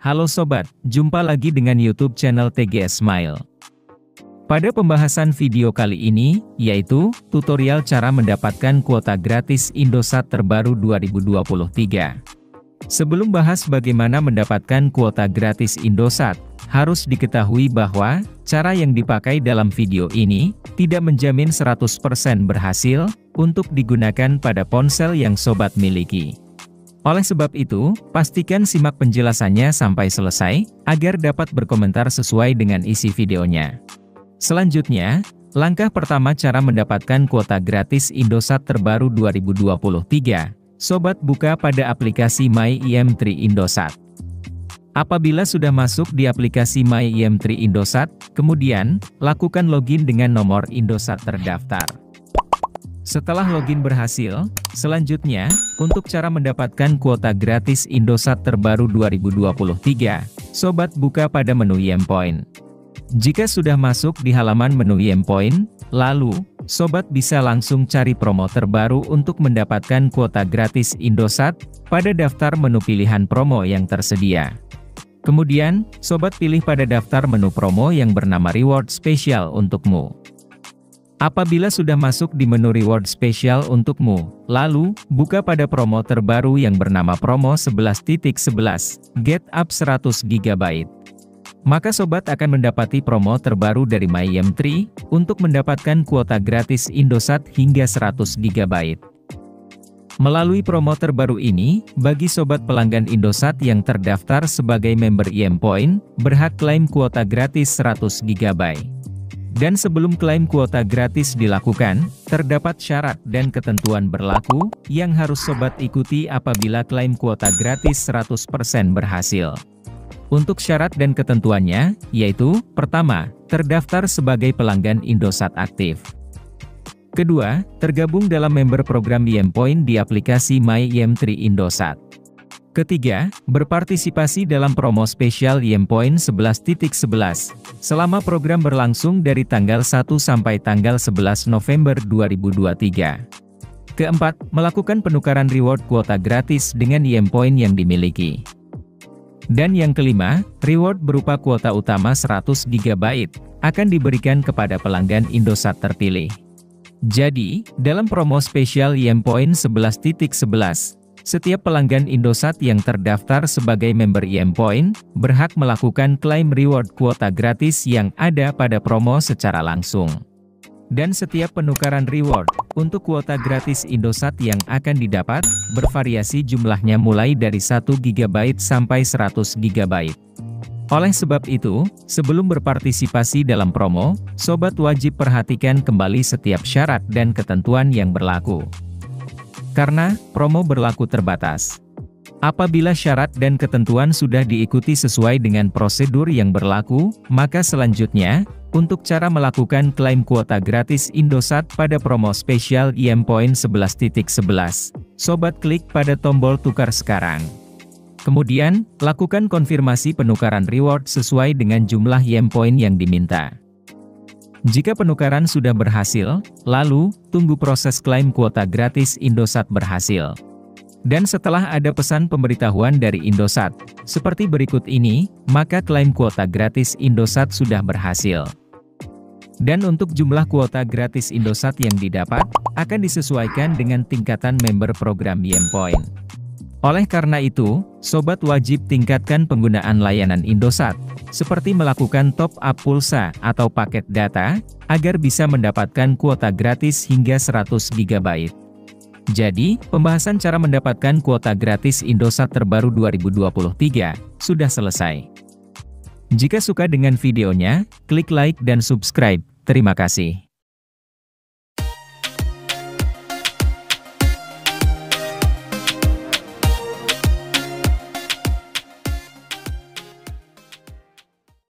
Halo Sobat, jumpa lagi dengan YouTube channel TGS Smile. Pada pembahasan video kali ini, yaitu tutorial cara mendapatkan kuota gratis Indosat terbaru 2023. Sebelum bahas bagaimana mendapatkan kuota gratis Indosat, harus diketahui bahwa cara yang dipakai dalam video ini tidak menjamin 100% berhasil untuk digunakan pada ponsel yang Sobat miliki. Oleh sebab itu, pastikan simak penjelasannya sampai selesai, agar dapat berkomentar sesuai dengan isi videonya. Selanjutnya, langkah pertama cara mendapatkan kuota gratis Indosat terbaru 2023. Sobat buka pada aplikasi My IM3 Indosat. Apabila sudah masuk di aplikasi My IM3 Indosat, kemudian, lakukan login dengan nomor Indosat terdaftar. Setelah login berhasil, selanjutnya, untuk cara mendapatkan kuota gratis Indosat terbaru 2023, Sobat buka pada menu YemPoint. Jika sudah masuk di halaman menu YemPoint, lalu, Sobat bisa langsung cari promo terbaru untuk mendapatkan kuota gratis Indosat, pada daftar menu pilihan promo yang tersedia. Kemudian, Sobat pilih pada daftar menu promo yang bernama Reward Spesial untukmu. Apabila sudah masuk di menu reward spesial untukmu, lalu, buka pada promo terbaru yang bernama promo 11.11, Get Up 100 GB. Maka Sobat akan mendapati promo terbaru dari My IM3, untuk mendapatkan kuota gratis Indosat hingga 100 GB. Melalui promo terbaru ini, bagi Sobat pelanggan Indosat yang terdaftar sebagai member YemPoint, berhak klaim kuota gratis 100 GB. Dan sebelum klaim kuota gratis dilakukan, terdapat syarat dan ketentuan berlaku, yang harus Sobat ikuti apabila klaim kuota gratis 100% berhasil. Untuk syarat dan ketentuannya, yaitu, pertama, terdaftar sebagai pelanggan Indosat aktif. Kedua, tergabung dalam member program YemPoint di aplikasi My IM3 Indosat. Ketiga, berpartisipasi dalam promo spesial YemPoint 11.11, selama program berlangsung dari tanggal 1 sampai tanggal 11 November 2023. Keempat, melakukan penukaran reward kuota gratis dengan YemPoint yang dimiliki. Dan yang kelima, reward berupa kuota utama 100 GB, akan diberikan kepada pelanggan Indosat terpilih. Jadi, dalam promo spesial YemPoint 11.11, setiap pelanggan Indosat yang terdaftar sebagai member YemPoint, berhak melakukan klaim reward kuota gratis yang ada pada promo secara langsung. Dan setiap penukaran reward, untuk kuota gratis Indosat yang akan didapat, bervariasi jumlahnya mulai dari 1 GB sampai 100 GB. Oleh sebab itu, sebelum berpartisipasi dalam promo, Sobat wajib perhatikan kembali setiap syarat dan ketentuan yang berlaku. Karena, promo berlaku terbatas. Apabila syarat dan ketentuan sudah diikuti sesuai dengan prosedur yang berlaku, maka selanjutnya, untuk cara melakukan klaim kuota gratis Indosat pada promo spesial YemPoint 11.11, Sobat klik pada tombol tukar sekarang. Kemudian, lakukan konfirmasi penukaran reward sesuai dengan jumlah YemPoint yang diminta. Jika penukaran sudah berhasil, lalu, tunggu proses klaim kuota gratis Indosat berhasil. Dan setelah ada pesan pemberitahuan dari Indosat, seperti berikut ini, maka klaim kuota gratis Indosat sudah berhasil. Dan untuk jumlah kuota gratis Indosat yang didapat, akan disesuaikan dengan tingkatan member program YemPoint. Oleh karena itu, Sobat wajib tingkatkan penggunaan layanan Indosat, seperti melakukan top up pulsa atau paket data, agar bisa mendapatkan kuota gratis hingga 100 GB. Jadi, pembahasan cara mendapatkan kuota gratis Indosat terbaru 2023, sudah selesai. Jika suka dengan videonya, klik like dan subscribe. Terima kasih.